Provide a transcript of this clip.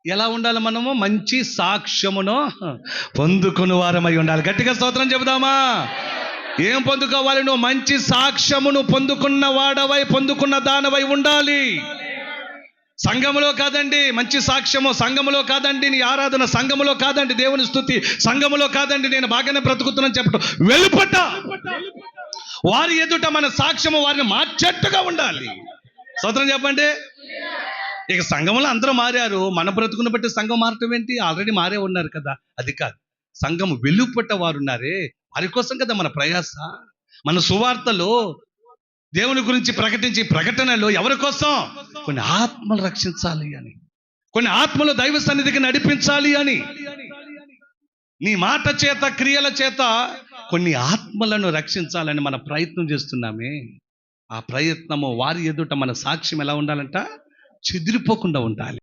ఎలా ఉండాలి? మనము మంచి సాక్ష్యమును పొందుకుని వారమై ఉండాలి. గట్టిగా స్తోత్రం చెబుదామా? ఏం పొందుకోవాలి? నువ్వు మంచి సాక్ష్యమును పొందుకున్న వాడవై, పొందుకున్న దానవై ఉండాలి. సంఘములో కాదండి మంచి సాక్ష్యము, సంఘములో కాదండి నీ ఆరాధన, సంఘములో కాదండి దేవుని స్తుతి, సంఘములో కాదండి నేను బాగానే బ్రతుకుతున్నాను చెప్పటం. వెలుపట వారి ఎదుట మన సాక్ష్యము వారిని మార్చేట్టుగా ఉండాలి. స్తోత్రం చెప్పండి. ఇక సంఘంలో అందరూ మారారు, మన బ్రతుకుని బట్టి సంఘం మారటం ఏంటి? ఆల్రెడీ మారే ఉన్నారు కదా. అది కాదు, సంఘం వెలుపట వారు ఉన్నారే వారి కోసం కదా మన ప్రయాస. మన సువార్తలో దేవుని గురించి ప్రకటించి ప్రకటనలో ఎవరి కోసం? కొన్ని ఆత్మలు రక్షించాలి అని, కొన్ని ఆత్మలు దైవ సన్నిధికి నడిపించాలి అని. నీ మాట చేత, క్రియల చేత కొన్ని ఆత్మలను రక్షించాలని మన ప్రయత్నం చేస్తున్నామే. ఆ ప్రయత్నము వారి ఎదుట మన సాక్ష్యం ఎలా ఉండాలంట? చెదిరిపోకుండా ఉండాలి.